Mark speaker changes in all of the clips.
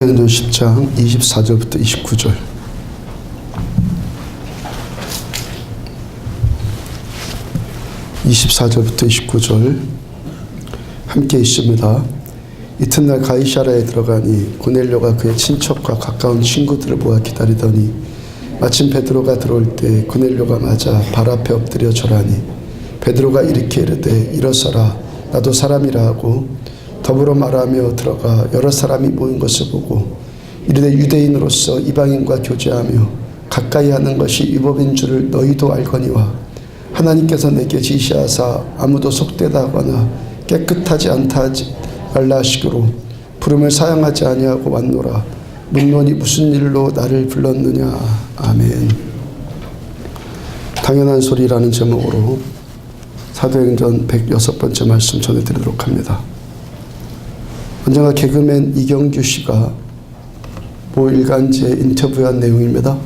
Speaker 1: 사도행전 10장 24절부터 29절. (24절부터 29절) 함께 있습니다. 이튿날 가이사랴에 들어가니 고넬료가 그의 친척과 가까운 친구들을 모아 기다리더니 마침 베드로가 들어올 때 고넬료가 맞아 발 앞에 엎드려 절하니 베드로가 이렇게 이르되 일어서라 나도 사람이라 하고 더불어 말하며 들어가 여러 사람이 모인 것을 보고 이르되 유대인으로서 이방인과 교제하며 가까이 하는 것이 율법인 줄을 너희도 알거니와 하나님께서 내게 지시하사 아무도 속되다 하거나 깨끗하지 않다 하지 말라 하시기로 부름을 사양하지 아니하고 왔노라. 묻노니 무슨 일로 나를 불렀느냐. 아멘. 당연한 소리라는 제목으로 사도행전 106번째 말씀 전해드리도록 합니다. 언젠가 개그맨 이경규 씨가 모 일간지에 인터뷰한 내용입니다.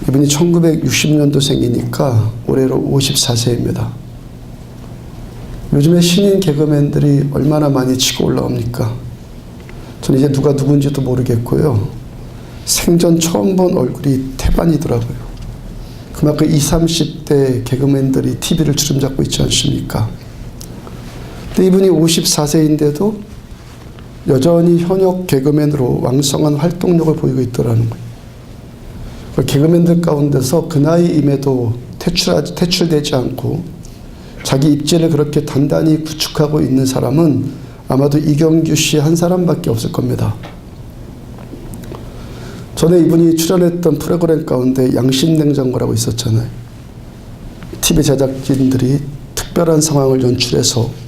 Speaker 1: 이분이 1960년도생이니까 올해로 54세입니다. 요즘에 신인 개그맨들이 얼마나 많이 치고 올라옵니까? 저는 이제 누가 누군지도 모르겠고요. 생전 처음 본 얼굴이 태반이더라고요. 그만큼 20, 30대 개그맨들이 TV를 주름잡고 있지 않습니까? 근데 이분이 54세인데도 여전히 현역 개그맨으로 왕성한 활동력을 보이고 있더라는 거예요. 개그맨들 가운데서 그 나이임에도 퇴출되지 않고 자기 입지를 그렇게 단단히 구축하고 있는 사람은 아마도 이경규 씨 한 사람밖에 없을 겁니다. 전에 이분이 출연했던 프로그램 가운데 양심냉장고라고 있었잖아요. TV 제작진들이 특별한 상황을 연출해서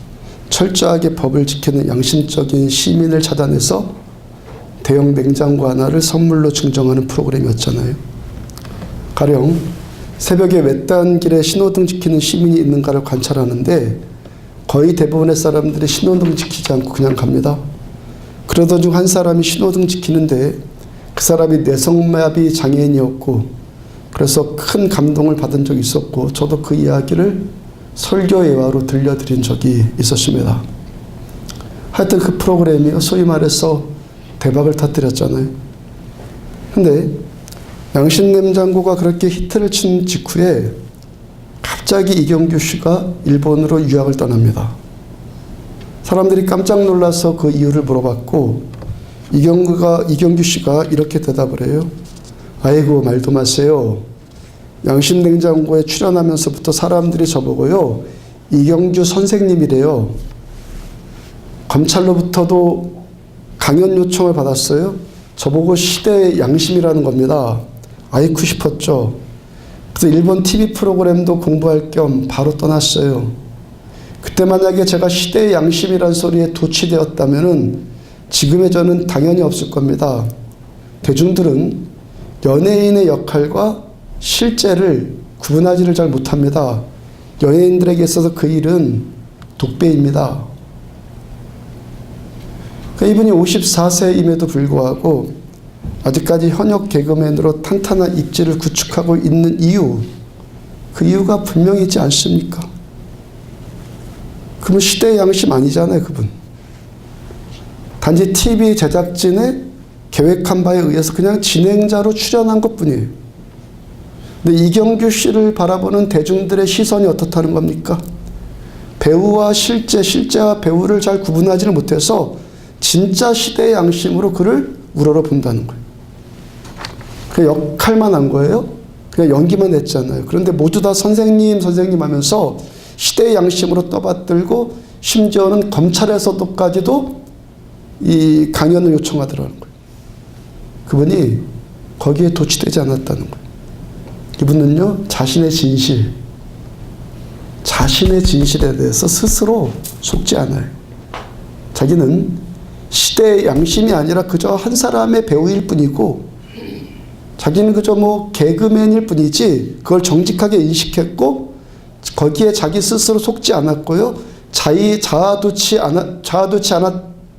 Speaker 1: 철저하게 법을 지키는 양심적인 시민을 찾아내서 대형 냉장고 하나를 선물로 증정하는 프로그램이었잖아요. 가령 새벽에 외딴 길에 신호등 지키는 시민이 있는가를 관찰하는데 거의 대부분의 사람들이 신호등 지키지 않고 그냥 갑니다. 그러던 중 한 사람이 신호등 지키는데 그 사람이 뇌성마비 장애인이었고 그래서 큰 감동을 받은 적이 있었고 저도 그 이야기를 설교 예화로 들려드린 적이 있었습니다. 하여튼 그 프로그램이 소위 말해서 대박을 터뜨렸잖아요. 근데 양심냉장고가 그렇게 히트를 친 직후에 갑자기 이경규 씨가 일본으로 유학을 떠납니다. 사람들이 깜짝 놀라서 그 이유를 물어봤고 이경규 씨가 이렇게 대답을 해요. 아이고 말도 마세요. 양심냉장고에 출연하면서부터 사람들이 저보고요. 이경규 선생님이래요. 검찰로부터도 강연 요청을 받았어요. 저보고 시대의 양심이라는 겁니다. 아이쿠 싶었죠. 그래서 일본 TV 프로그램도 공부할 겸 바로 떠났어요. 그때 만약에 제가 시대의 양심이란 소리에 도취되었다면 지금의 저는 당연히 없을 겁니다. 대중들은 연예인의 역할과 실제를 구분하지를 잘 못합니다. 연예인들에게 있어서 그 일은 독배입니다. 이분이 54세임에도 불구하고 아직까지 현역 개그맨으로 탄탄한 입지를 구축하고 있는 이유, 그 이유가 분명히 있지 않습니까? 그분 시대의 양심 아니잖아요, 그분. 단지 TV 제작진의 계획한 바에 의해서 그냥 진행자로 출연한 것뿐이에요. 근데 이경규 씨를 바라보는 대중들의 시선이 어떻다는 겁니까? 배우와 실제와 배우를 잘 구분하지는 못해서 진짜 시대의 양심으로 그를 우러러 본다는 거예요. 그 역할만 한 거예요. 그냥 연기만 했잖아요. 그런데 모두 다 선생님 하면서 시대의 양심으로 떠받들고 심지어는 검찰에서도까지도 이 강연을 요청하더라는 거예요. 그분이 거기에 도취되지 않았다는 거예요. 이분은요, 자신의 진실에 대해서 스스로 속지 않아요. 자기는 시대의 양심이 아니라 그저 한 사람의 배우일 뿐이고 자기는 그저 개그맨일 뿐이지 그걸 정직하게 인식했고 거기에 자기 스스로 속지 않았고요.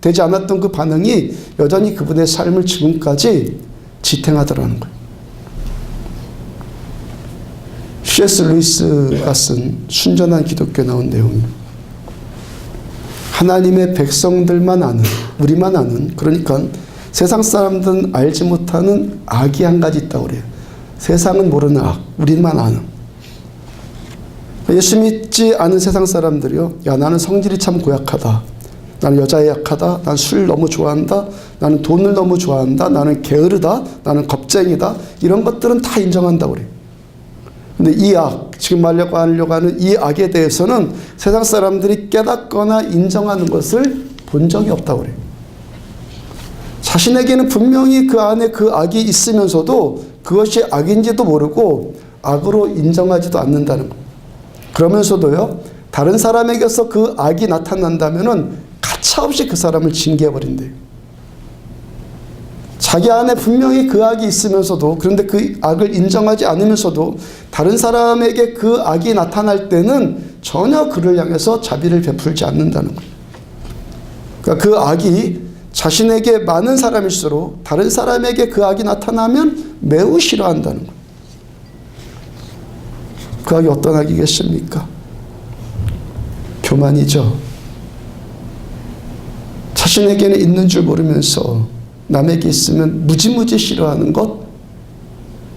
Speaker 1: 되지 않았던 그 반응이 여전히 그분의 삶을 지금까지 지탱하더라는 거예요. C.S. 루이스가 쓴 순전한 기독교에 나온 내용입니다. 하나님의 백성들만 아는, 우리만 아는, 그러니까 세상 사람들은 알지 못하는 악이 한 가지 있다고 그래요. 세상은 모르는 악, 우리만 아는. 예수 믿지 않은 세상 사람들이요, 야, 나는 성질이 참 고약하다, 나는 여자에 약하다, 나는 술 너무 좋아한다, 나는 돈을 너무 좋아한다, 나는 게으르다, 나는 겁쟁이다, 이런 것들은 다 인정한다고 그래요. 근데 이 악, 지금 말하려고 하는 이 악에 대해서는 세상 사람들이 깨닫거나 인정하는 것을 본 적이 없다고 그래요. 자신에게는 분명히 그 안에 그 악이 있으면서도 그것이 악인지도 모르고 악으로 인정하지도 않는다는 거예요. 그러면서도요, 다른 사람에게서 그 악이 나타난다면은 가차없이 그 사람을 징계해버린대요. 자기 안에 분명히 그 악이 있으면서도, 그런데 그 악을 인정하지 않으면서도 다른 사람에게 그 악이 나타날 때는 전혀 그를 향해서 자비를 베풀지 않는다는 거예요. 그러니까 그 악이 자신에게 많은 사람일수록 다른 사람에게 그 악이 나타나면 매우 싫어한다는 거예요. 그 악이 어떤 악이겠습니까? 교만이죠. 자신에게는 있는 줄 모르면서 남에게 있으면 무지무지 싫어하는 것,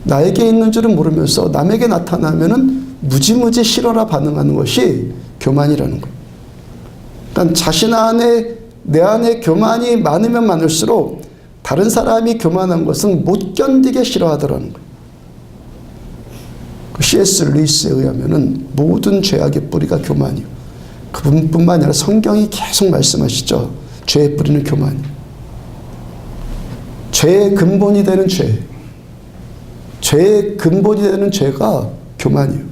Speaker 1: 나에게 있는 줄은 모르면서 남에게 나타나면은 무지무지 싫어라 반응하는 것이 교만이라는 거예요. 그러니까 자신 안에, 내 안에 교만이 많으면 많을수록 다른 사람이 교만한 것은 못 견디게 싫어하더라는 거예요. C.S. 루이스에 의하면은 모든 죄악의 뿌리가 교만이요. 그뿐만 아니라 성경이 계속 말씀하시죠. 죄의 뿌리는 교만이요. 죄의 근본이 되는 죄, 죄의 근본이 되는 죄가 교만이요.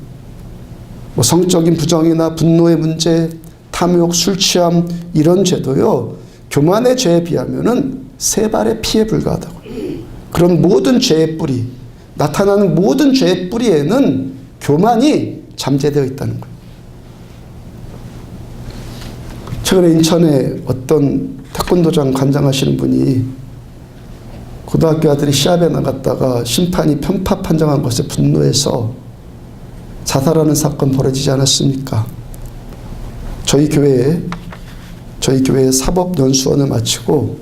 Speaker 1: 뭐 성적인 부정이나 분노의 문제, 탐욕, 술 취함, 이런 죄도요, 교만의 죄에 비하면은 세 발의 피에 불과하다고. 그런 모든 죄의 뿌리, 나타나는 모든 죄의 뿌리에는 교만이 잠재되어 있다는 거예요. 최근에 인천에 어떤 태권도장 관장하시는 분이 고등학교 아들이 시합에 나갔다가 심판이 편파 판정한 것에 분노해서 자살하는 사건 벌어지지 않았습니까? 저희 교회에 사법연수원을 마치고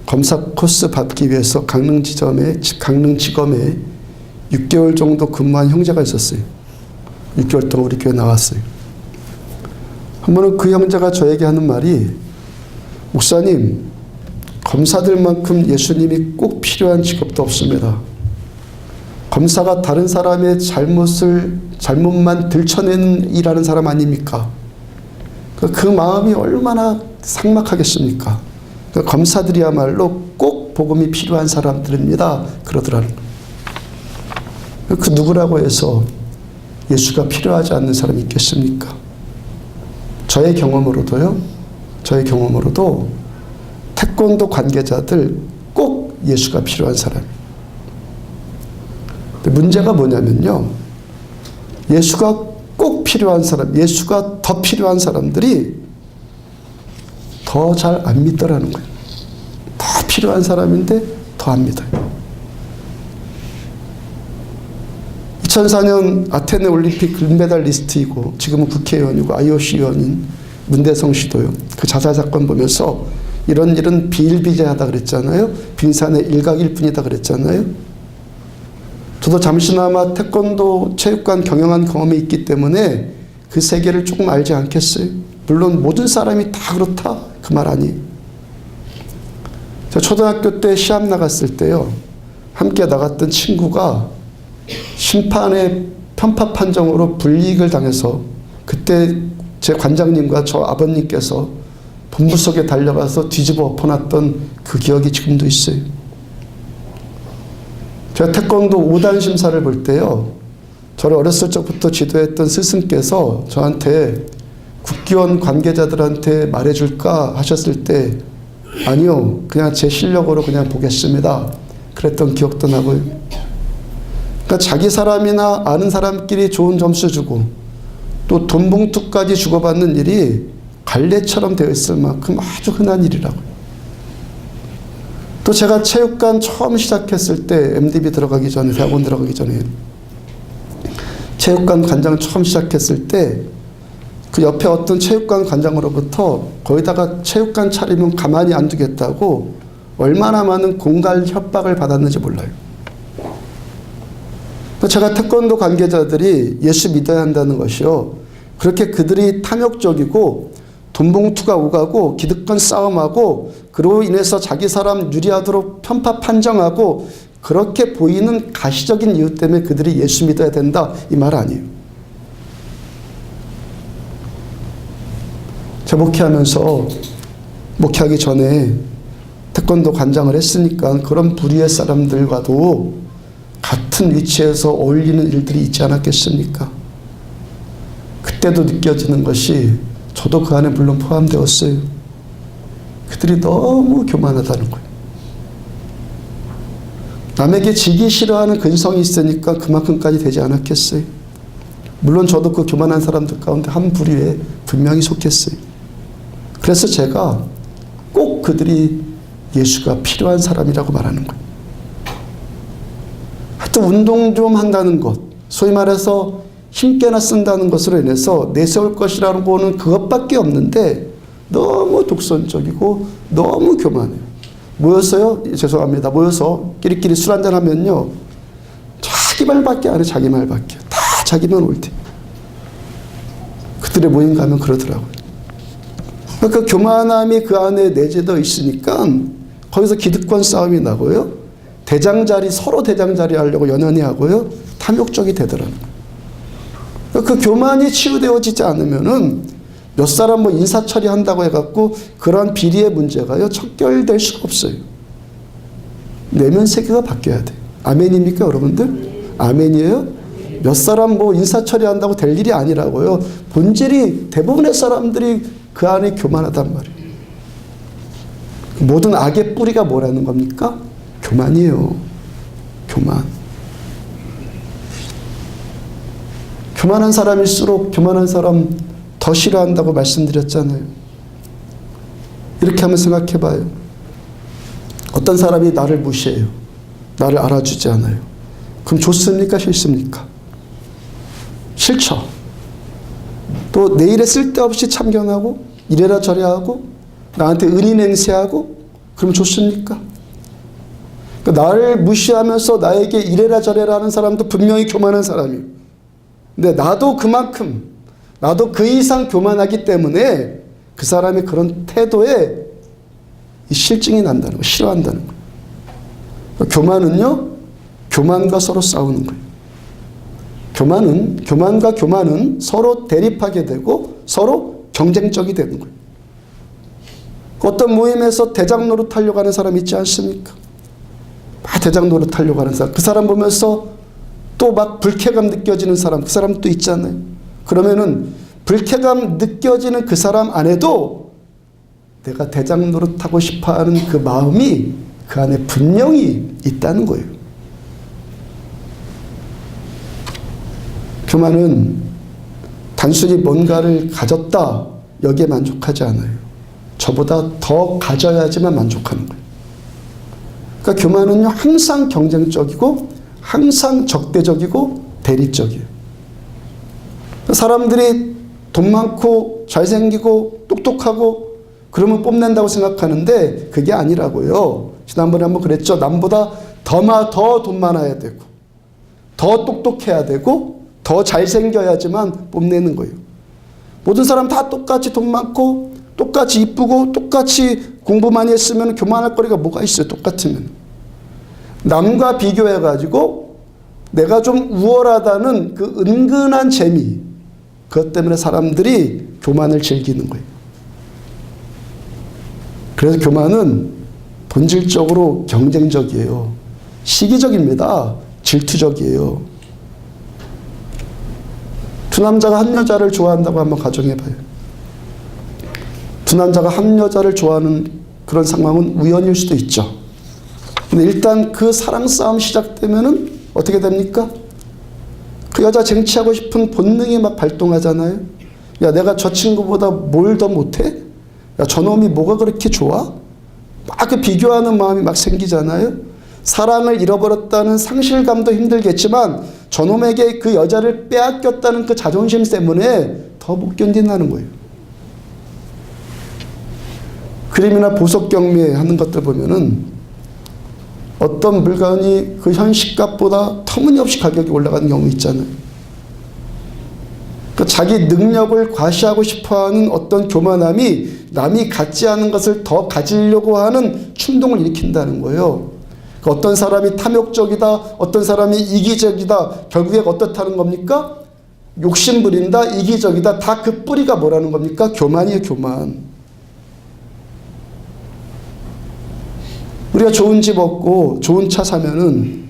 Speaker 1: 검사 코스 받기 위해서 강릉지검에 6개월 정도 근무한 형제가 있었어요. 6개월 동안 우리 교회 나왔어요. 한 번은 그 형제가 저에게 하는 말이, 목사님, 검사들만큼 예수님이 꼭 필요한 직업도 없습니다. 검사가 다른 사람의 잘못만 들춰내는 일하는 사람 아닙니까? 그 마음이 얼마나 삭막하겠습니까? 검사들이야말로 꼭 복음이 필요한 사람들입니다. 그러더라는 거예요. 그 누구라고 해서 예수가 필요하지 않는 사람이 있겠습니까? 저의 경험으로도 태권도 관계자들 꼭 예수가 필요한 사람이에요. 문제가 뭐냐면요, 예수가 꼭 필요한 사람, 예수가 더 필요한 사람들이 더 잘 안 믿더라는 거예요. 더 필요한 사람인데 더 안 믿어요. 2004년 아테네 올림픽 금메달리스트이고 지금은 국회의원이고 IOC 의원인 문대성 씨도요, 그 자살 사건 보면서 이런 일은 비일비재하다 그랬잖아요. 빙산의 일각일 뿐이다 그랬잖아요. 저도 잠시나마 태권도 체육관 경영한 경험이 있기 때문에 그 세계를 조금 알지 않겠어요? 물론 모든 사람이 다 그렇다 그 말 아니에요. 제가 초등학교 때 시합 나갔을 때요, 함께 나갔던 친구가 심판의 편파 판정으로 불이익을 당해서 그때 제 관장님과 저 아버님께서 본부석에 달려가서 뒤집어 엎어놨던 그 기억이 지금도 있어요. 제가 태권도 5단 심사를 볼 때요, 저를 어렸을 적부터 지도했던 스승께서 저한테 국기원 관계자들한테 말해줄까 하셨을 때, 아니요, 그냥 제 실력으로 그냥 보겠습니다, 그랬던 기억도 나고요. 그러니까 자기 사람이나 아는 사람끼리 좋은 점수 주고 또 돈 봉투까지 주고받는 일이 관례처럼 되어 있을 만큼 아주 흔한 일이라고요. 또 제가 체육관 처음 시작했을 때, MDB 들어가기 전에, 대학원 들어가기 전에 체육관 관장 처음 시작했을 때 그 옆에 어떤 체육관 관장으로부터 거기다가 체육관 차리면 가만히 안 두겠다고 얼마나 많은 공갈 협박을 받았는지 몰라요. 제가 태권도 관계자들이 예수 믿어야 한다는 것이요, 그렇게 그들이 탐욕적이고 돈봉투가 오가고 기득권 싸움하고 그로 인해서 자기 사람 유리하도록 편파 판정하고 그렇게 보이는 가시적인 이유 때문에 그들이 예수 믿어야 된다, 이 말 아니에요. 제가 목회하기 전에 태권도 관장을 했으니까 그런 부류의 사람들과도 같은 위치에서 어울리는 일들이 있지 않았겠습니까? 그때도 느껴지는 것이, 저도 그 안에 물론 포함되었어요. 그들이 너무 교만하다는 거예요. 남에게 지기 싫어하는 근성이 있으니까 그만큼까지 되지 않았겠어요? 물론 저도 그 교만한 사람들 가운데 한 부류에 분명히 속했어요. 그래서 제가 꼭 그들이 예수가 필요한 사람이라고 말하는 거예요. 하여튼 운동 좀 한다는 것, 소위 말해서 힘께나 쓴다는 것으로 인해서 내세울 것이라는 거는 그것밖에 없는데 너무 독선적이고 너무 교만해요. 모여서요, 죄송합니다, 모여서 끼리끼리 술 한잔 하면요, 자기 말밖에 안 해. 자기 말밖에. 다 자기만 옳대. 그들의 모임 가면 그러더라고요. 그 교만함이 그 안에 내재되어 있으니까 거기서 기득권 싸움이 나고요, 대장자리, 서로 대장자리 하려고 연연히 하고요, 탐욕적이 되더라고요. 그 교만이 치유되어지지 않으면은 몇 사람 인사처리 한다고 해갖고 그러한 비리의 문제가요, 척결될 수가 없어요. 내면 세계가 바뀌어야 돼요. 아멘입니까, 여러분들? 아멘이에요? 몇 사람 인사처리 한다고 될 일이 아니라고요. 본질이, 대부분의 사람들이 그 안에 교만하단 말이에요. 모든 악의 뿌리가 뭐라는 겁니까? 교만이에요. 교만. 교만한 사람일수록 교만한 사람 더 싫어한다고 말씀드렸잖아요. 이렇게 한번 생각해 봐요. 어떤 사람이 나를 무시해요. 나를 알아주지 않아요. 그럼 좋습니까? 싫습니까? 싫죠. 또 내 일에 쓸데없이 참견하고 이래라 저래라 하고 나한테 은인 행세하고, 그러면 좋습니까? 그러니까 나를 무시하면서 나에게 이래라 저래라 하는 사람도 분명히 교만한 사람이에요. 근데 나도 그만큼, 나도 그 이상 교만하기 때문에 그 사람의 그런 태도에 실증이 난다는 거예요. 싫어한다는 거예요. 교만은요, 교만과 서로 싸우는 거예요. 교만과 교만은 서로 대립하게 되고 서로 경쟁적이 되는 거예요. 어떤 모임에서 대장 노릇하려고 하는 사람 있지 않습니까? 막 대장 노릇하려고 하는 사람, 그 사람 보면서 또 막 불쾌감 느껴지는 사람, 그 사람 또 있잖아요. 그러면은 불쾌감 느껴지는 그 사람 안에도 내가 대장 노릇하고 싶어하는 그 마음이 그 안에 분명히 있다는 거예요. 교만은 단순히 뭔가를 가졌다, 여기에 만족하지 않아요. 저보다 더 가져야지만 만족하는 거예요. 그러니까 교만은요, 항상 경쟁적이고 항상 적대적이고 대립적이에요. 사람들이 돈 많고 잘생기고 똑똑하고 그러면 뽐낸다고 생각하는데 그게 아니라고요. 지난번에 한번 그랬죠. 남보다 더 돈 많아야 되고 더 똑똑해야 되고 더 잘생겨야지만 뽐내는 거예요. 모든 사람 다 똑같이 돈 많고 똑같이 이쁘고 똑같이 공부 많이 했으면 교만할 거리가 뭐가 있어요. 똑같으면. 남과 비교해가지고 내가 좀 우월하다는 그 은근한 재미, 그것 때문에 사람들이 교만을 즐기는 거예요. 그래서 교만은 본질적으로 경쟁적이에요. 시기적입니다. 질투적이에요. 두 남자가 한 여자를 좋아한다고 한번 가정해봐요. 두 남자가 한 여자를 좋아하는 그런 상황은 우연일 수도 있죠. 근데 일단 그 사랑 싸움 시작되면은 어떻게 됩니까? 그 여자 쟁취하고 싶은 본능이 막 발동하잖아요. 야, 내가 저 친구보다 뭘 더 못해? 야, 저놈이 뭐가 그렇게 좋아? 막 그 비교하는 마음이 막 생기잖아요. 사랑을 잃어버렸다는 상실감도 힘들겠지만 저놈에게 그 여자를 빼앗겼다는 그 자존심 때문에 더 못 견딘다는 거예요. 그림이나 보석 경매 하는 것들 보면은 어떤 물건이 그 현시값보다 터무니없이 가격이 올라가는 경우 있잖아요. 그 자기 능력을 과시하고 싶어하는 어떤 교만함이 남이 갖지 않은 것을 더 가지려고 하는 충동을 일으킨다는 거예요. 그 어떤 사람이 탐욕적이다, 어떤 사람이 이기적이다, 결국에 어떻다는 겁니까? 욕심 부린다, 이기적이다, 다 그 뿌리가 뭐라는 겁니까? 교만이에요, 교만. 우리가 좋은 집 얻고 좋은 차 사면은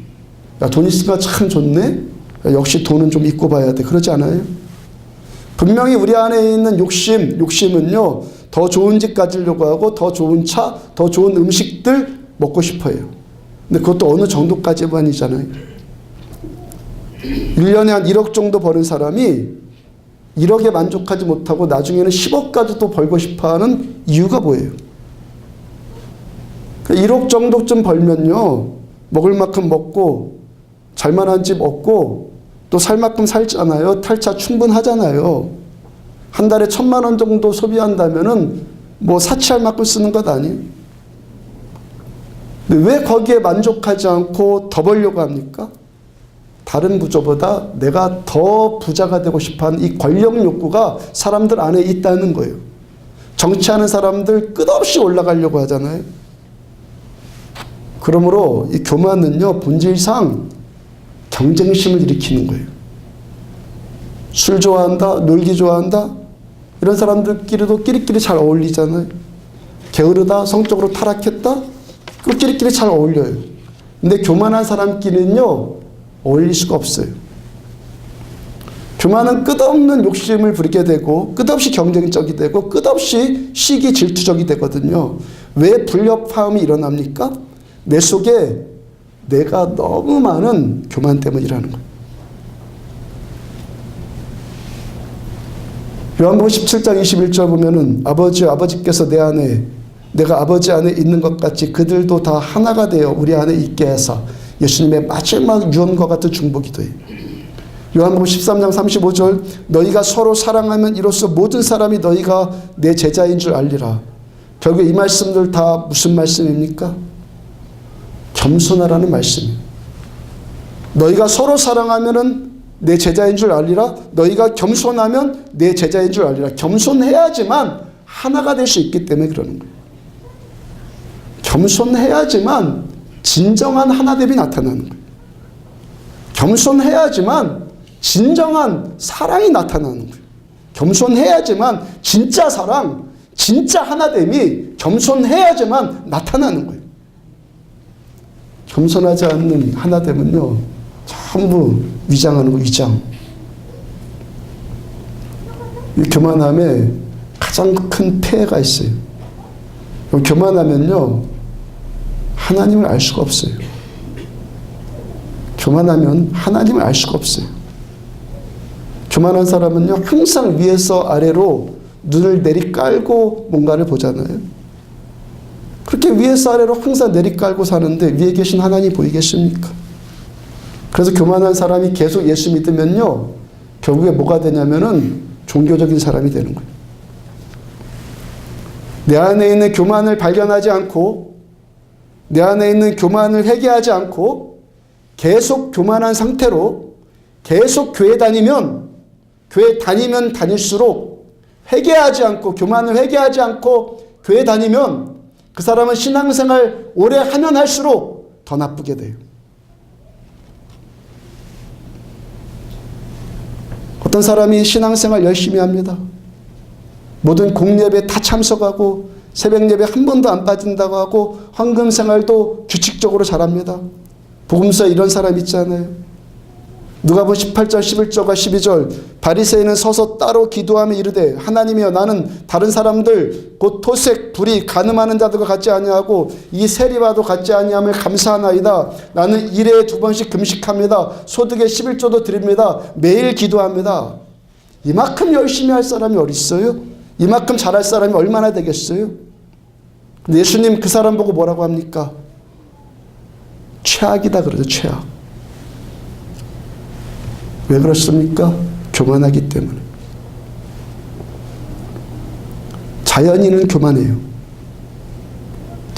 Speaker 1: 야, 돈 있으니까 참 좋네? 야, 역시 돈은 좀 잊고 봐야 돼. 그러지 않아요? 분명히 우리 안에 있는 욕심은요, 더 좋은 집 가지려고 하고, 더 좋은 차, 더 좋은 음식들 먹고 싶어요. 근데 그것도 어느 정도까지만이잖아요. 1년에 한 1억 정도 버는 사람이 1억에 만족하지 못하고 나중에는 10억까지도 벌고 싶어 하는 이유가 뭐예요? 1억 정도쯤 벌면요, 먹을 만큼 먹고, 잘만한 집 얻고, 또 살 만큼 살잖아요. 탈차 충분하잖아요. 한 달에 1,000만 원 정도 소비한다면은 뭐 사치할 만큼 쓰는 것 아니에요? 근데 왜 거기에 만족하지 않고 더 벌려고 합니까? 다른 부조보다 내가 더 부자가 되고 싶어하는 이 권력 욕구가 사람들 안에 있다는 거예요. 정치하는 사람들 끝없이 올라가려고 하잖아요. 그러므로 이 교만은요, 본질상 경쟁심을 일으키는 거예요. 술 좋아한다, 놀기 좋아한다, 이런 사람들끼리도 끼리끼리 잘 어울리잖아요. 게으르다, 성적으로 타락했다, 그 끼리끼리 잘 어울려요. 근데 교만한 사람끼리는요, 어울릴 수가 없어요. 교만은 끝없는 욕심을 부리게 되고, 끝없이 경쟁적이 되고, 끝없이 시기 질투적이 되거든요. 왜 불협화음이 일어납니까? 내 속에 내가 너무 많은 교만 때문이라는 거예요. 요한복음 17장 21절 보면은 아버지께서 내 안에, 내가 아버지 안에 있는 것 같이 그들도 다 하나가 되어 우리 안에 있게 해서 예수님의 마지막 유언과 같은 중보기도예요. 요한복음 13장 35절 너희가 서로 사랑하면 이로써 모든 사람이 너희가 내 제자인 줄 알리라. 결국 이 말씀들 다 무슨 말씀입니까? 겸손하라는 말씀이에요. 너희가 서로 사랑하면은 내 제자인 줄 알리라. 너희가 겸손하면 내 제자인 줄 알리라. 겸손해야지만 하나가 될 수 있기 때문에 그러는 거예요. 겸손해야지만 진정한 하나됨이 나타나는 거예요. 겸손해야지만 진정한 사랑이 나타나는 거예요. 겸손해야지만 진짜 사랑, 진짜 하나됨이 겸손해야지만 나타나는 거예요. 겸손하지 않는 하나됨은요, 전부 위장하는 거, 위장. 이 교만함에 가장 큰 폐해가 있어요. 교만하면요, 하나님을 알 수가 없어요. 교만하면 하나님을 알 수가 없어요. 교만한 사람은요, 항상 위에서 아래로 눈을 내리깔고 뭔가를 보잖아요. 그렇게 위에서 아래로 항상 내리깔고 사는데 위에 계신 하나님 보이겠습니까? 그래서 교만한 사람이 계속 예수 믿으면요, 결국에 뭐가 되냐면은 종교적인 사람이 되는 거예요. 내 안에 있는 교만을 발견하지 않고, 내 안에 있는 교만을 회개하지 않고, 계속 교만한 상태로 계속 교회 다니면 다닐수록 회개하지 않고, 교만을 회개하지 않고 교회 다니면 그 사람은 신앙생활 오래 하면 할수록 더 나쁘게 돼요. 어떤 사람이 신앙생활 열심히 합니다. 모든 공예배 다 참석하고 새벽 예배 한 번도 안 빠진다고 하고 헌금생활도 규칙적으로 잘합니다. 복음서에 이런 사람 있잖아요. 누가복음 18절 11절과 12절 바리새인은 서서 따로 기도하며 이르되 하나님이여 나는 다른 사람들 곧 토색 불의 간음하는 자들과 같지 아니하고 이 세리와도 같지 아니함을 감사하나이다. 나는 1회에 2번씩 금식합니다. 소득의 11조도 드립니다. 매일 기도합니다. 이만큼 열심히 할 사람이 어디 있어요? 이만큼 잘할 사람이 얼마나 되겠어요? 근데 예수님 그 사람 보고 뭐라고 합니까? 최악이다 그러죠. 최악. 왜 그렇습니까? 교만하기 때문에. 자연인은 교만해요.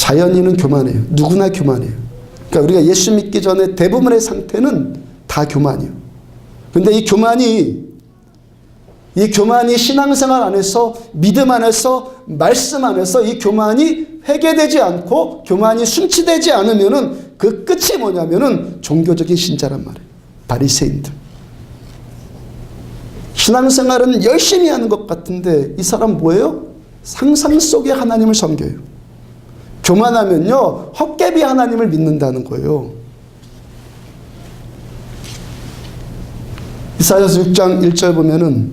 Speaker 1: 자연인은 교만해요. 누구나 교만해요. 그러니까 우리가 예수 믿기 전에 대부분의 상태는 다 교만이에요. 근데 이 교만이 신앙생활 안에서, 믿음 안에서, 말씀 안에서 이 교만이 회개되지 않고 교만이 순치되지 않으면은 그 끝이 뭐냐면은 종교적인 신자란 말이에요. 바리새인들. 신앙생활은 열심히 하는 것 같은데 이 사람 뭐예요? 상상 속에 하나님을 섬겨요. 교만하면요, 헛개비 하나님을 믿는다는 거예요. 이사야서 6장 1절 보면은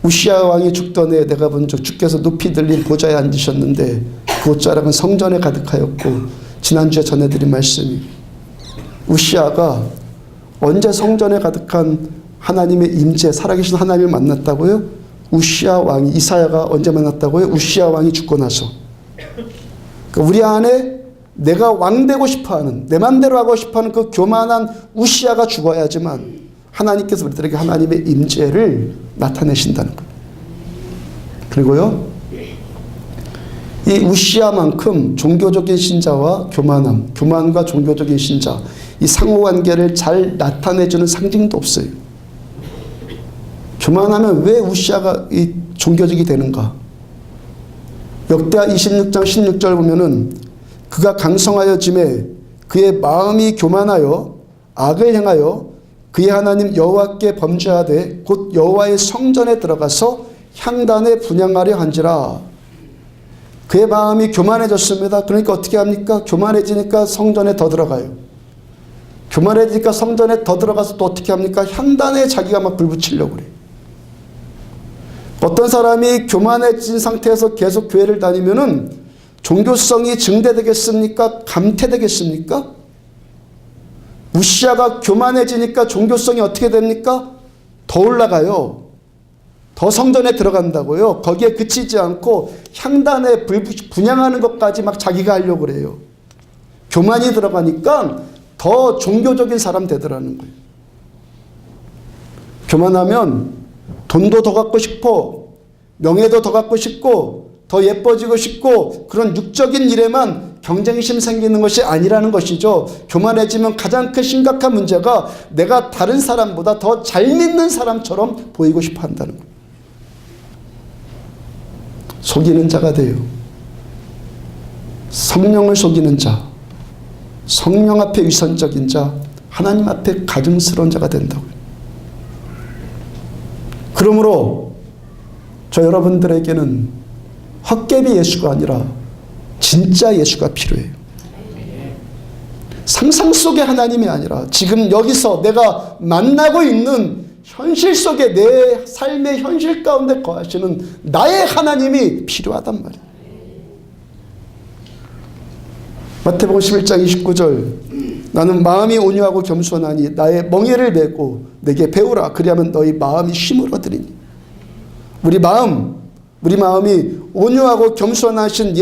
Speaker 1: 우시아 왕이 죽던 해 내가 본 적 주께서 높이 들린 보좌에 앉으셨는데 그 옷자락은 성전에 가득하였고, 지난주에 전해드린 말씀이 우시아가 언제 성전에 가득한 하나님의 임재, 살아계신 하나님을 만났다고요? 우시아 왕이, 이사야가 언제 만났다고요? 우시아 왕이 죽고 나서. 그러니까 우리 안에 내가 왕 되고 싶어하는, 내 맘대로 하고 싶어하는 그 교만한 우시아가 죽어야지만 하나님께서 우리들에게 하나님의 임재를 나타내신다는 거예요. 그리고요, 이 우시아만큼 종교적인 신자와 교만과 종교적인 신자, 이 상호관계를 잘 나타내주는 상징도 없어요. 교만하면 왜 우시아가 이 종교적이 되는가? 역대하 26장 16절 보면은 그가 강성하여 짐에 그의 마음이 교만하여 악을 행하여 그의 하나님 여호와께 범죄하되 곧 여호와의 성전에 들어가서 향단에 분향하려 한지라. 그의 마음이 교만해졌습니다. 그러니까 어떻게 합니까? 교만해지니까 성전에 더 들어가요. 교만해지니까 성전에 더 들어가서 또 어떻게 합니까? 향단에 자기가 막 불 붙이려고 그래요. 어떤 사람이 교만해진 상태에서 계속 교회를 다니면은 종교성이 증대되겠습니까? 감퇴되겠습니까? 우시아가 교만해지니까 종교성이 어떻게 됩니까? 더 올라가요. 더 성전에 들어간다고요. 거기에 그치지 않고 향단에 분향하는 것까지 막 자기가 하려고 그래요. 교만이 들어가니까 더 종교적인 사람 되더라는 거예요. 교만하면 돈도 더 갖고 싶고, 명예도 더 갖고 싶고, 더 예뻐지고 싶고, 그런 육적인 일에만 경쟁심 생기는 것이 아니라는 것이죠. 교만해지면 가장 큰 심각한 문제가 내가 다른 사람보다 더 잘 믿는 사람처럼 보이고 싶어 한다는 거예요. 속이는 자가 돼요. 성령을 속이는 자, 성령 앞에 위선적인 자, 하나님 앞에 가증스러운 자가 된다고요. 그러므로 저 여러분들에게는 헛개비 예수가 아니라 진짜 예수가 필요해요. 상상 속의 하나님이 아니라 지금 여기서 내가 만나고 있는 현실 속에 내 삶의 현실 가운데 거하시는 나의 하나님이 필요하단 말이에요. 마태복음 11장 29절 나는 마음이 온유하고 겸손하니 나의 멍에를 메고 내게 배우라. 그리하면 너희 마음이 쉼을 얻으리니. 우리 마음이 온유하고 겸손하신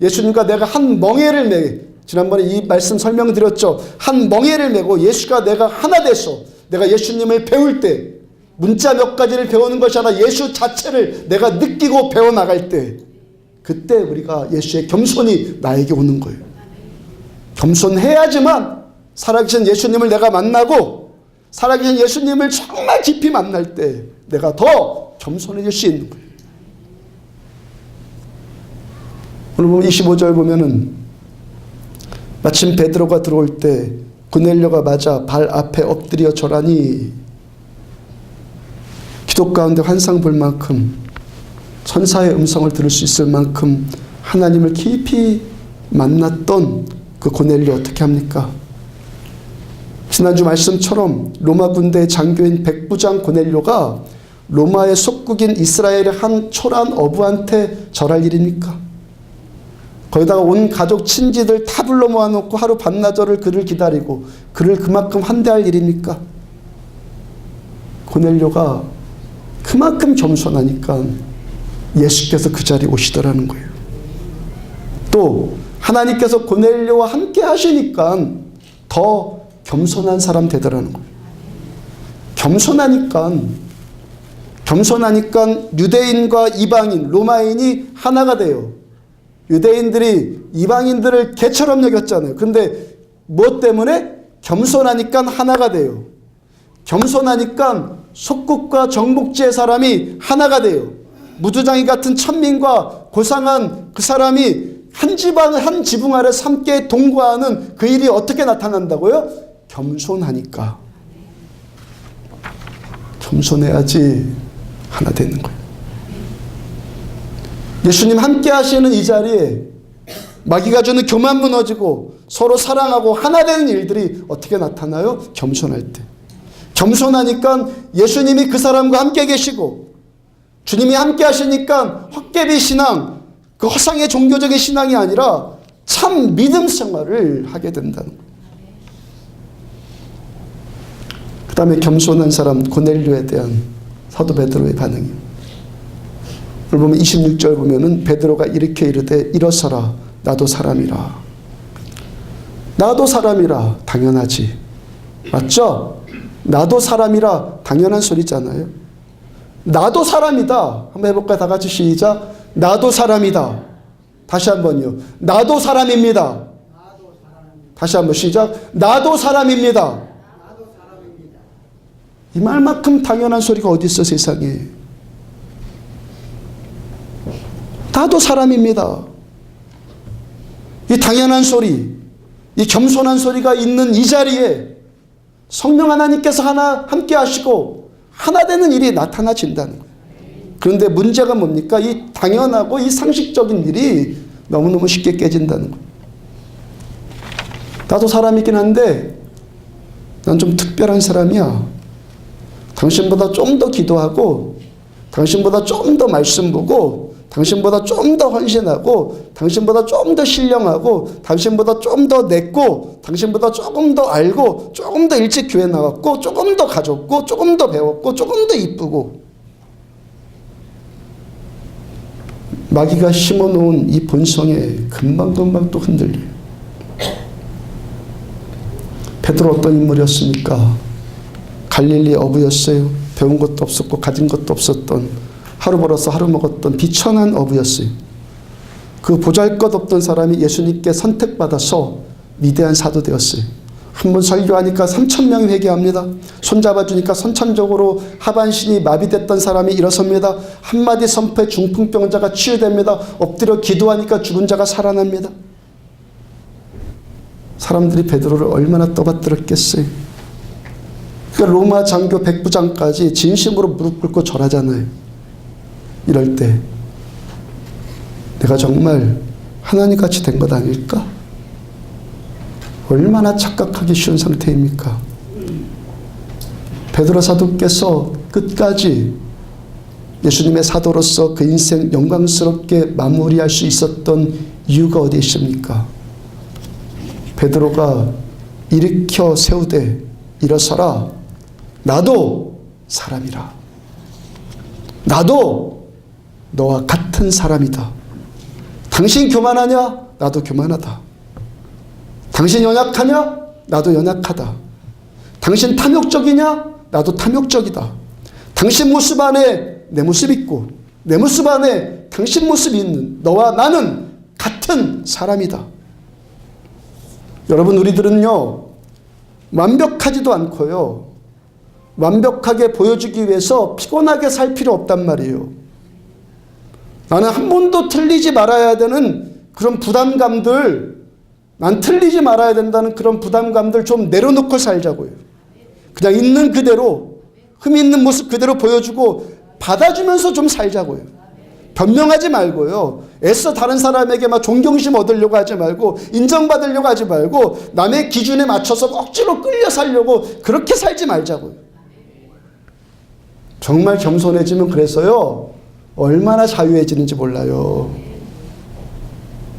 Speaker 1: 예수님과 내가 한 멍에를 메, 지난번에 이 말씀 설명드렸죠. 한 멍에를 메고 예수가 내가 하나 돼서 내가 예수님을 배울 때, 문자 몇 가지를 배우는 것이 아니라 예수 자체를 내가 느끼고 배워나갈 때, 그때 우리가 예수의 겸손이 나에게 오는 거예요. 겸손해야지만 살아계신 예수님을 내가 만나고 살아계신 예수님을 정말 깊이 만날 때 내가 더 겸손해질 수 있는 거예요. 오늘 보면 25절 보면은 마침 베드로가 들어올 때 고넬료가 맞아 발 앞에 엎드려 절하니, 기도 가운데 환상 볼 만큼, 천사의 음성을 들을 수 있을 만큼 하나님을 깊이 만났던 그 고넬료 어떻게 합니까? 지난주 말씀처럼 로마 군대의 장교인 백부장 고넬료가 로마의 속국인 이스라엘의 한 초라한 어부한테 절할 일입니까? 거기다가 온 가족 친지들 다 불러 모아놓고 하루 반나절을 그를 기다리고 그를 그만큼 환대할 일입니까? 고넬료가 그만큼 겸손하니까 예수께서 그 자리에 오시더라는 거예요. 또 하나님께서 고넬료와 함께 하시니까 더 겸손한 사람 되더라는 거예요. 겸손하니까 유대인과 이방인, 로마인이 하나가 돼요. 유대인들이 이방인들을 개처럼 여겼잖아요. 근데 무엇 때문에? 겸손하니까 하나가 돼요. 겸손하니까 속국과 정복지의 사람이 하나가 돼요. 무두장이 같은 천민과 고상한 그 사람이 한 지붕 아래 함께 동거하는 그 일이 어떻게 나타난다고요? 겸손하니까. 겸손해야지 하나 되는 거예요. 예수님 함께 하시는 이 자리에 마귀가 주는 교만 무너지고 서로 사랑하고 하나 되는 일들이 어떻게 나타나요? 겸손할 때. 겸손하니까 예수님이 그 사람과 함께 계시고 주님이 함께 하시니까 헛개비 신앙, 그 허상의 종교적인 신앙이 아니라 참 믿음 생활을 하게 된다는 거예요. 그 다음에 겸손한 사람 고넬료에 대한 사도 베드로의 반응이에요. 오늘 보면 26절 보면은 베드로가 이렇게 이르되 일어서라 나도 사람이라. 나도 사람이라 당연하지. 맞죠? 나도 사람이라 당연한 소리잖아요. 나도 사람이다. 한번 해볼까요? 다 같이 시작. 나도 사람이다. 다시 한번요. 나도 사람입니다. 다시 한번 시작. 나도 사람입니다. 이 말만큼 당연한 소리가 어디 있어 세상에. 나도 사람입니다. 이 당연한 소리, 이 겸손한 소리가 있는 이 자리에 성령 하나님께서 함께 하시고 하나 되는 일이 나타나진다는 거예요. 그런데 문제가 뭡니까? 이 당연하고 이 상식적인 일이 너무너무 쉽게 깨진다는 거예요. 나도 사람이긴 한데 난 좀 특별한 사람이야. 당신보다 좀 더 기도하고 당신보다 좀 더 말씀 보고 당신보다 좀 더 헌신하고 당신보다 좀 더 신령하고 당신보다 좀 더 냈고 당신보다 조금 더 알고 조금 더 일찍 교회 나왔고 조금 더 가졌고 조금 더 배웠고 조금 더 이쁘고 마귀가 심어놓은 이 본성에 금방금방 또 흔들려요. 베드로 어떤 인물이었습니까? 갈릴리 어부였어요. 배운 것도 없었고 가진 것도 없었던 하루 벌어서 하루 먹었던 비천한 어부였어요. 그 보잘것없던 사람이 예수님께 선택받아서 위대한 사도 되었어요. 한번 설교하니까 3,000명이 회개합니다. 손잡아주니까 선천적으로 하반신이 마비됐던 사람이 일어섭니다. 한마디 선포에 중풍병자가 치유됩니다. 엎드려 기도하니까 죽은 자가 살아납니다. 사람들이 베드로를 얼마나 떠받들었겠어요. 그러니까 로마 장교 백부장까지 진심으로 무릎 꿇고 절하잖아요. 이럴 때 내가 정말 하나님같이 된 것 아닐까? 얼마나 착각하기 쉬운 상태입니까? 베드로 사도께서 끝까지 예수님의 사도로서 그 인생 영광스럽게 마무리할 수 있었던 이유가 어디 있습니까? 베드로가 일으켜 세우되 일어서라 나도 사람이라. 나도 너와 같은 사람이다. 당신 교만하냐? 나도 교만하다. 당신 연약하냐? 나도 연약하다. 당신 탐욕적이냐? 나도 탐욕적이다. 당신 모습 안에 내 모습 있고 내 모습 안에 당신 모습이 있는 너와 나는 같은 사람이다. 여러분 우리들은요 완벽하지도 않고요 완벽하게 보여주기 위해서 피곤하게 살 필요 없단 말이에요. 나는 한 번도 틀리지 말아야 되는 그런 부담감들, 난 틀리지 말아야 된다는 그런 부담감들 좀 내려놓고 살자고요. 그냥 있는 그대로 흠이 있는 모습 그대로 보여주고 받아주면서 좀 살자고요. 변명하지 말고요. 애써 다른 사람에게 막 존경심 얻으려고 하지 말고 인정받으려고 하지 말고 남의 기준에 맞춰서 억지로 끌려 살려고 그렇게 살지 말자고요. 정말 겸손해지면 그래서요. 얼마나 자유해지는지 몰라요.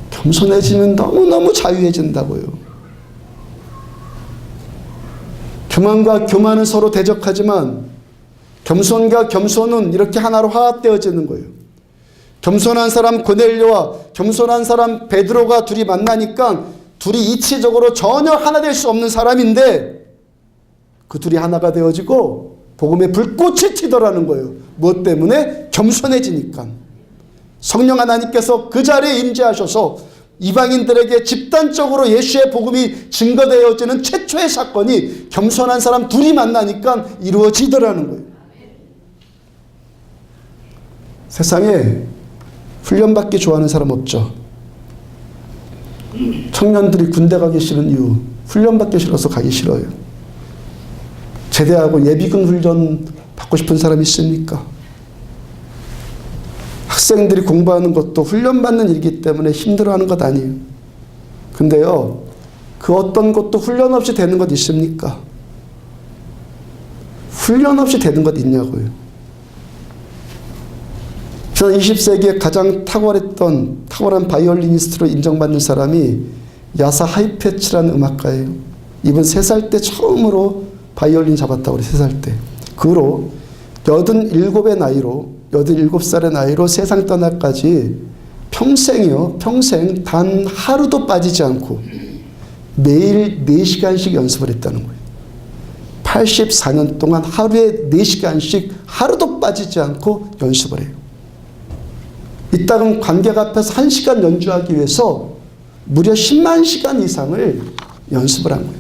Speaker 1: 겸손해지면 너무너무 자유해진다고요. 교만과 교만은 서로 대적하지만 겸손과 겸손은 이렇게 하나로 화합되어지는 거예요. 겸손한 사람 고넬료와 겸손한 사람 베드로가 둘이 만나니까 둘이 이치적으로 전혀 하나 될 수 없는 사람인데 그 둘이 하나가 되어지고 복음의 불꽃이 튀더라는 거예요. 무엇 때문에? 겸손해지니까. 성령 하나님께서 그 자리에 임재하셔서 이방인들에게 집단적으로 예수의 복음이 증거되어지는 최초의 사건이 겸손한 사람 둘이 만나니까 이루어지더라는 거예요. 세상에 훈련받기 좋아하는 사람 없죠. 청년들이 군대 가기 싫은 이유, 훈련받기 싫어서 가기 싫어요. 제대하고 예비군 훈련 받고 싶은 사람이 있습니까? 학생들이 공부하는 것도 훈련받는 일이기 때문에 힘들어하는 것 아니에요. 근데요, 그 어떤 것도 훈련 없이 되는 것 있습니까? 훈련 없이 되는 것 있냐고요. 저는 20세기에 가장 탁월한 바이올리니스트로 인정받는 사람이 야사 하이페츠라는 음악가예요. 이분 3살 때 처음으로 바이올린 잡았다고 그래요. 3살 때. 그 후로 87살의 나이로 세상 떠나까지 평생 단 하루도 빠지지 않고 매일 4시간씩 연습을 했다는 거예요. 84년 동안 하루에 4시간씩 하루도 빠지지 않고 연습을 해요. 이따금 관객 앞에서 1시간 연주하기 위해서 무려 10만 시간 이상을 연습을 한 거예요.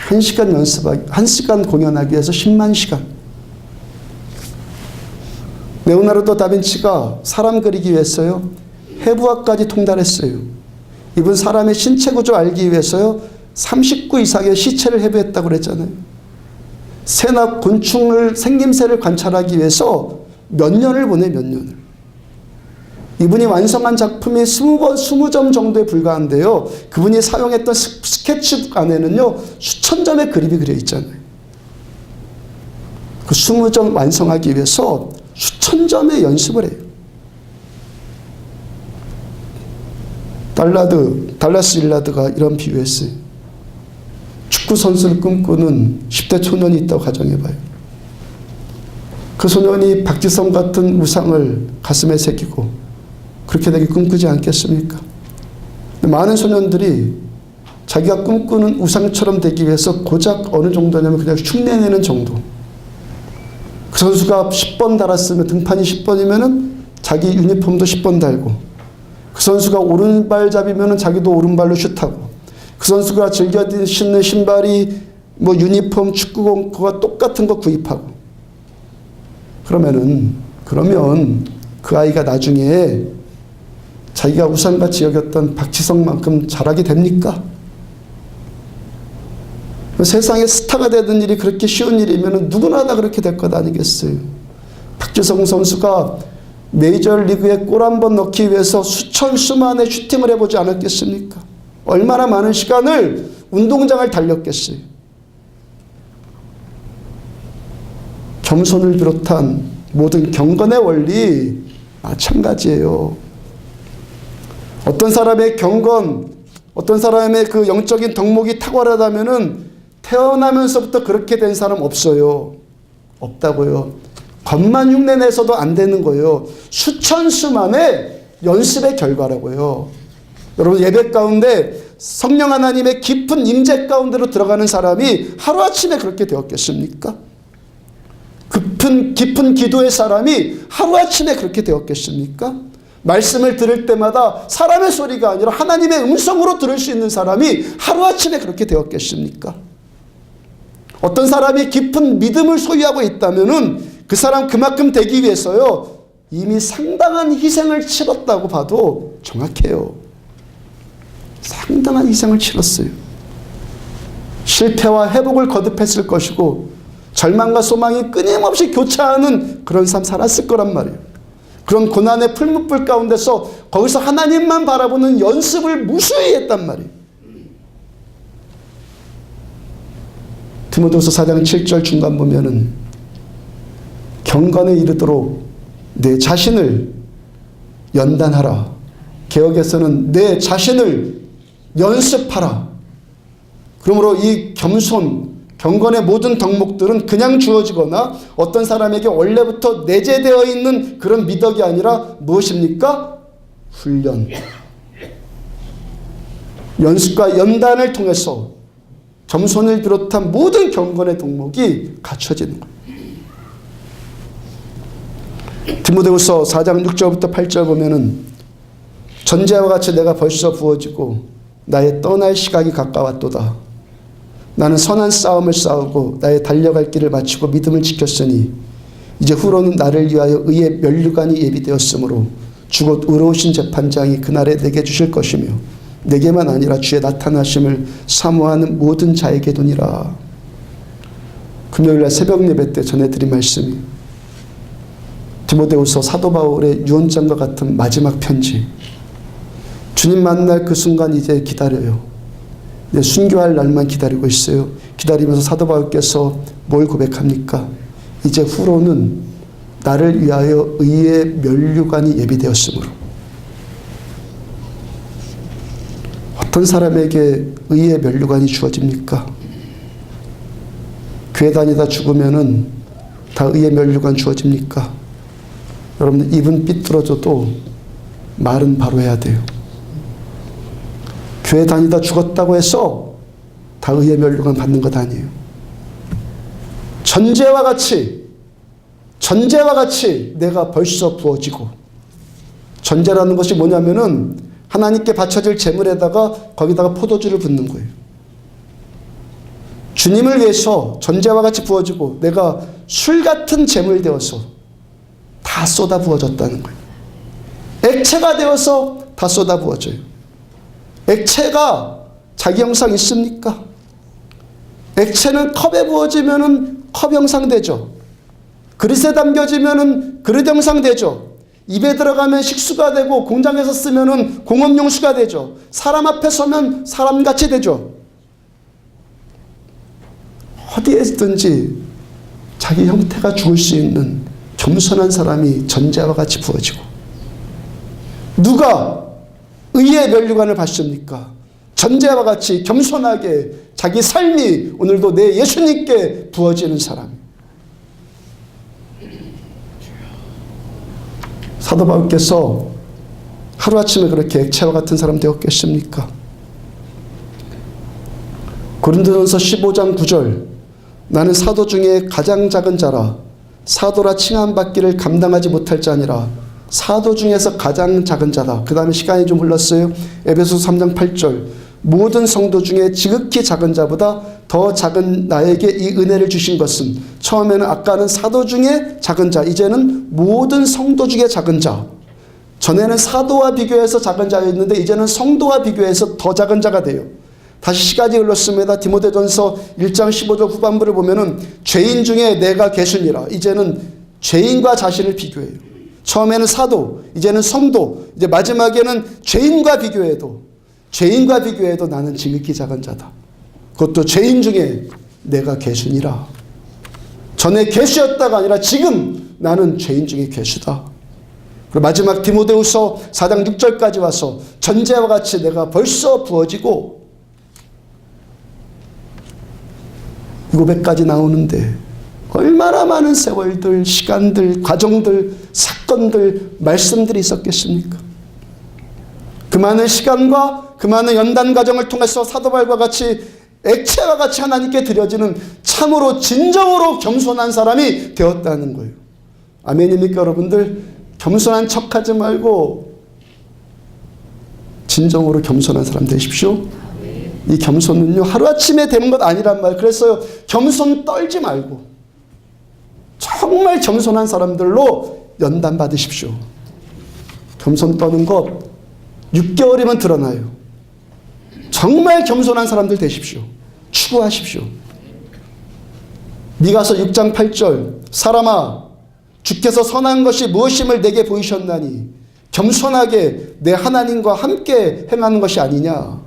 Speaker 1: 1시간 공연하기 위해서 10만 시간. 레오나르도 다빈치가 사람 그리기 위해서요, 해부학까지 통달했어요. 이분 사람의 신체 구조 알기 위해서요, 39 이상의 시체를 해부했다고 그랬잖아요. 새나 곤충을 생김새를 관찰하기 위해서 몇 년을 보내, 몇 년을. 이분이 완성한 작품이 20점 정도에 불과한데요. 그분이 사용했던 스케치북 안에는요, 수천 점의 그림이 그려 있잖아요. 그 20점 완성하기 위해서 수천 점의 연습을 해요. 달라스 일라드가 이런 비유했어요. 축구 선수를 꿈꾸는 10대 초년이 있다고 가정해봐요. 그 소년이 박지성 같은 우상을 가슴에 새기고 그렇게 되게 꿈꾸지 않겠습니까? 많은 소년들이 자기가 꿈꾸는 우상처럼 되기 위해서 고작 어느 정도냐면 그냥 흉내내는 정도. 그 선수가 10번 달았으면, 등판이 10번이면은 자기 유니폼도 10번 달고, 그 선수가 오른발잡이면은 자기도 오른발로 슛하고, 그 선수가 즐겨 신는 신발이 유니폼, 축구공 그거 똑같은 거 구입하고. 그러면 그 아이가 나중에 자기가 우상같이 여겼던 박지성만큼 잘하게 됩니까? 세상에 스타가 되는 일이 그렇게 쉬운 일이면 누구나 다 그렇게 될 것 아니겠어요? 박지성 선수가 메이저리그에 골 한 번 넣기 위해서 수만의 슈팅을 해보지 않았겠습니까? 얼마나 많은 시간을 운동장을 달렸겠어요? 겸손을 비롯한 모든 경건의 원리 마찬가지예요. 어떤 사람의 경건, 어떤 사람의 그 영적인 덕목이 탁월하다면은 태어나면서부터 그렇게 된 사람 없어요. 없다고요. 겉만 흉내내서도 안 되는 거예요. 수만의 연습의 결과라고요. 여러분, 예배 가운데 성령 하나님의 깊은 임재 가운데로 들어가는 사람이 하루아침에 그렇게 되었겠습니까? 깊은 기도의 사람이 하루아침에 그렇게 되었겠습니까? 말씀을 들을 때마다 사람의 소리가 아니라 하나님의 음성으로 들을 수 있는 사람이 하루아침에 그렇게 되었겠습니까? 어떤 사람이 깊은 믿음을 소유하고 있다면은 그 사람 그만큼 되기 위해서요, 이미 상당한 희생을 치렀다고 봐도 정확해요. 상당한 희생을 치렀어요. 실패와 회복을 거듭했을 것이고 절망과 소망이 끊임없이 교차하는 그런 삶 살았을 거란 말이에요. 그런 고난의 풀무불 가운데서 거기서 하나님만 바라보는 연습을 무수히 했단 말이에요. 디모데후서 4장 7절 중간 보면은 경건에 이르도록 내 자신을 연단하라. 개역에서는 내 자신을 연습하라. 그러므로 이 경건의 모든 덕목들은 그냥 주어지거나 어떤 사람에게 원래부터 내재되어 있는 그런 미덕이 아니라 무엇입니까? 훈련. 연습과 연단을 통해서 겸손을 비롯한 모든 경건의 덕목이 갖춰지는 거예요. 디모데후서 4장 6절부터 8절 보면은 전제와 같이 내가 벌써 부어지고 나의 떠날 시각이 가까웠도다. 나는 선한 싸움을 싸우고 나의 달려갈 길을 마치고 믿음을 지켰으니 이제 후로는 나를 위하여 의의 면류관이 예비되었으므로 주곧 의로우신 재판장이 그날에 내게 주실 것이며 내게만 아니라 주의 나타나심을 사모하는 모든 자에게 도니라. 금요일날 새벽 예배 때 전해드린 말씀이 디모데후서 사도 바울의 유언장과 같은 마지막 편지. 주님 만날 그 순간 이제 기다려요. 이제 순교할 날만 기다리고 있어요. 기다리면서 사도 바울께서 뭘 고백합니까? 이제 후로는 나를 위하여 의의 면류관이 예비되었으므로. 어떤 사람에게 의의 면류관이 주어집니까? 교회 다니다 죽으면은 다 의의 면류관 주어집니까? 여러분들 입은 삐뚤어져도 말은 바로 해야 돼요. 교회 다니다 죽었다고 해서 다 의의 면류관 받는 것 아니에요. 전제와 같이 내가 벌써 부어지고, 전제라는 것이 뭐냐면은 하나님께 바쳐질 제물에다가 거기다가 포도주를 붓는 거예요. 주님을 위해서 전제와 같이 부어지고 내가 술 같은 제물 되어서 다 쏟아 부어졌다는 거예요. 액체가 되어서 다 쏟아 부어져요. 액체가 자기 형상 있습니까? 액체는 컵에 부어지면은 컵 형상 되죠. 그릇에 담겨지면은 그릇 형상 되죠. 입에 들어가면 식수가 되고 공장에서 쓰면은 공업용수가 되죠. 사람 앞에 서면 사람같이 되죠. 어디에든지 자기 형태가 죽을 수 있는 겸손한 사람이 전제와 같이 부어지고, 누가 의의 면류관을 받습니까? 전제와 같이 겸손하게 자기 삶이 오늘도 내 예수님께 부어지는 사람. 사도 바울께서 하루아침에 그렇게 액체와 같은 사람 되었겠습니까? 고린도전서 15장 9절, 나는 사도 중에 가장 작은 자라 사도라 칭함받기를 감당하지 못할 자니라. 사도 중에서 가장 작은 자다. 그 다음에 시간이 좀 흘렀어요. 에베소서 3장 8절, 모든 성도 중에 지극히 작은 자보다 더 작은 나에게 이 은혜를 주신 것은, 처음에는 아까는 사도 중에 작은 자, 이제는 모든 성도 중에 작은 자. 전에는 사도와 비교해서 작은 자였는데 이제는 성도와 비교해서 더 작은 자가 돼요. 다시 시간이 흘렀습니다. 디모데전서 1장 15절 후반부를 보면은 죄인 중에 내가 계수니라. 이제는 죄인과 자신을 비교해요. 처음에는 사도, 이제는 성도, 이제 마지막에는 죄인과 비교해도 나는 지극히 작은 자다. 그것도 죄인 중에 내가 괴수니라. 전에 괴수였다가 아니라 지금 나는 죄인 중에 괴수다. 그리고 마지막 디모데후서 4장 6절까지 와서 전제와 같이 내가 벌써 부어지고, 이 고백까지 나오는데 얼마나 많은 세월들, 시간들, 과정들, 사건들, 말씀들이 있었겠습니까? 그 많은 시간과 그 많은 연단 과정을 통해서 사도 바울과 같이 액체와 같이 하나님께 드려지는 참으로 진정으로 겸손한 사람이 되었다는 거예요. 아멘입니까 여러분들? 겸손한 척하지 말고 진정으로 겸손한 사람 되십시오. 이 겸손은요 하루아침에 되는 것 아니란 말. 그래서 겸손 떨지 말고 정말 겸손한 사람들로 연단 받으십시오. 겸손 떠는 것 6개월이면 드러나요. 정말 겸손한 사람들 되십시오. 추구하십시오. 미가서 6장 8절, 사람아 주께서 선한 것이 무엇임을 내게 보이셨나니 겸손하게 내 하나님과 함께 행하는 것이 아니냐.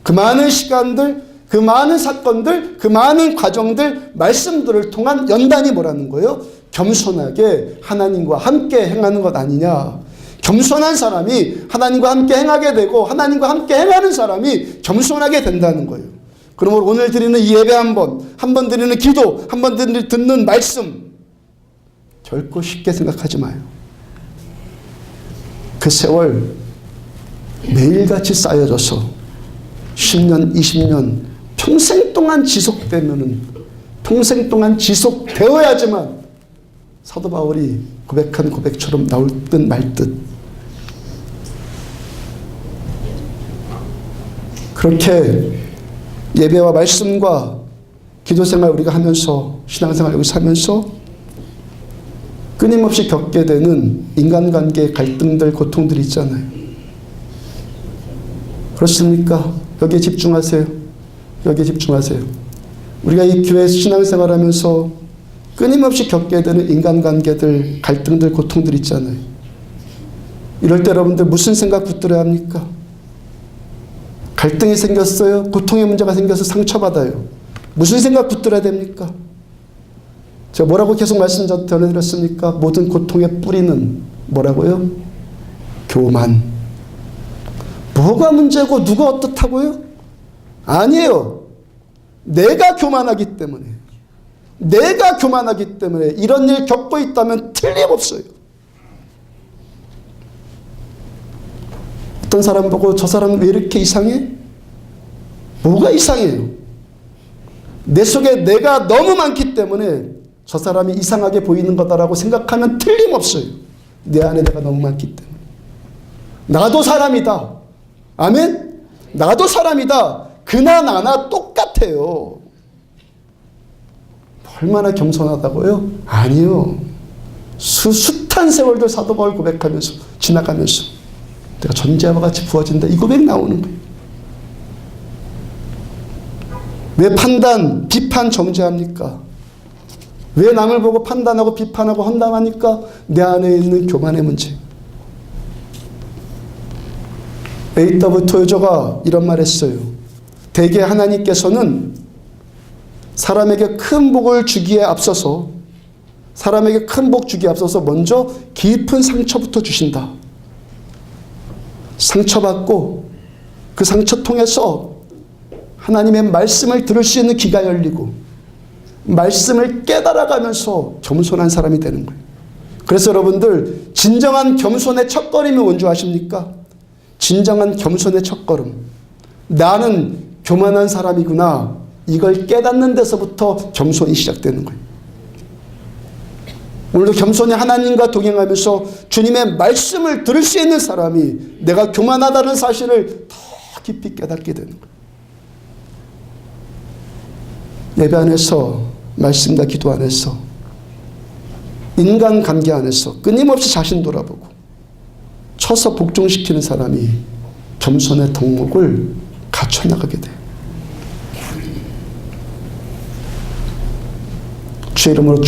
Speaker 1: 그 많은 시간들, 그 많은 사건들, 그 많은 과정들, 말씀들을 통한 연단이 뭐라는 거예요? 겸손하게 하나님과 함께 행하는 것 아니냐. 겸손한 사람이 하나님과 함께 행하게 되고 하나님과 함께 행하는 사람이 겸손하게 된다는 거예요. 그러므로 오늘 드리는 이 예배 한 번 드리는 기도, 한 번 듣는 말씀 결코 쉽게 생각하지 마요. 그 세월 매일같이 쌓여져서 10년, 20년, 평생 동안 지속되면은, 평생 동안 지속되어야지만 사도 바울이 고백한 고백처럼 나올 듯 말 듯. 그렇게 예배와 말씀과 기도생활 우리가 하면서, 신앙생활 여기서 하면서 끊임없이 겪게 되는 인간관계의 갈등들, 고통들이 있잖아요. 그렇습니까? 여기에 집중하세요. 여기에 집중하세요. 우리가 이 교회 신앙생활 하면서 끊임없이 겪게 되는 인간관계들, 갈등들, 고통들 있잖아요. 이럴 때 여러분들 무슨 생각 붙들어야 합니까? 갈등이 생겼어요. 고통의 문제가 생겨서 상처받아요. 무슨 생각 붙들어야 됩니까? 제가 뭐라고 계속 말씀 전해드렸습니까? 모든 고통의 뿌리는 뭐라고요? 교만. 뭐가 문제고 누가 어떻다고요? 아니에요. 내가 교만하기 때문에. 내가 교만하기 때문에 이런 일 겪고 있다면 틀림없어요. 어떤 사람 보고 저 사람 왜 이렇게 이상해? 뭐가 이상해요? 내 속에 내가 너무 많기 때문에 저 사람이 이상하게 보이는 거다라고 생각하면 틀림없어요. 내 안에 내가 너무 많기 때문에. 나도 사람이다. 아멘? 나도 사람이다. 그나 나나 똑같아요. 얼마나 겸손하다고요? 아니요. 숱한 세월들 사도 바울 고백하면서 지나가면서 내가 전제와 같이 부어진다. 이 고백 나오는 거예요. 왜 판단, 비판 정죄합니까? 왜 남을 보고 판단하고 비판하고 헌담합니까? 내 안에 있는 교만의 문제. A.W. 토요저가 이런 말 했어요. 대개 하나님께서는 사람에게 큰 복을 주기에 앞서서 먼저 깊은 상처부터 주신다. 상처받고 그 상처 통해서 하나님의 말씀을 들을 수 있는 귀가 열리고 말씀을 깨달아가면서 겸손한 사람이 되는 거예요. 그래서 여러분들 진정한 겸손의 첫걸음이 뭔지 아십니까? 진정한 겸손의 첫걸음. 나는 교만한 사람이구나. 이걸 깨닫는 데서부터 겸손이 시작되는 거예요. 오늘도 겸손히 하나님과 동행하면서 주님의 말씀을 들을 수 있는 사람이 내가 교만하다는 사실을 더 깊이 깨닫게 되는 거예요. 예배 안에서, 말씀과 기도 안에서, 인간관계 안에서 끊임없이 자신 돌아보고 쳐서 복종시키는 사람이 겸손의 덕목을 갖춰나가게 돼요. 주의 이름으로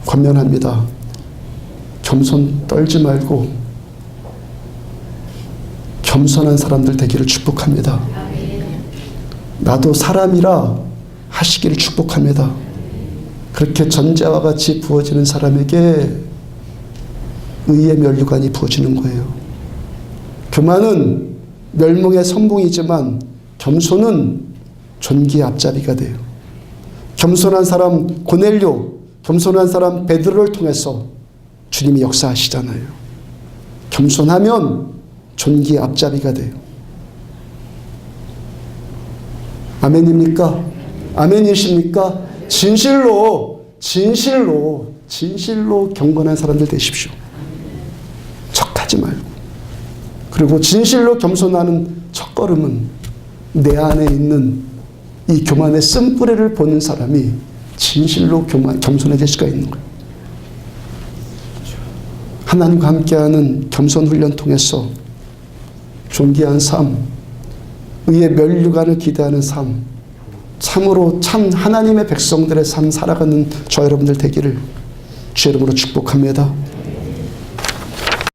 Speaker 1: 권면합니다. 겸손 떨지 말고 겸손한 사람들 되기를 축복합니다. 나도 사람이라 하시기를 축복합니다. 그렇게 전제와 같이 부어지는 사람에게 의의 면류관이 부어지는 거예요. 교만은 멸망의 선봉이지만 겸손은 존귀의 앞잡이가 돼요. 겸손한 사람 고넬료, 겸손한 사람 베드로를 통해서 주님이 역사하시잖아요. 겸손하면 존귀의 앞잡이가 돼요. 아멘입니까? 아멘이십니까? 진실로 경건한 사람들 되십시오. 척하지 말고. 그리고 진실로 겸손하는 첫걸음은 내 안에 있는 이 교만의 쓴뿌리를 보는 사람이 진실로 겸손해질 수가 있는 거예요. 하나님과 함께하는 겸손 훈련 통해서 존귀한 삶, 의의 면류관을 기대하는 삶, 참으로 참 하나님의 백성들의 삶 살아가는 저 여러분들 되기를 주의 이름으로 축복합니다.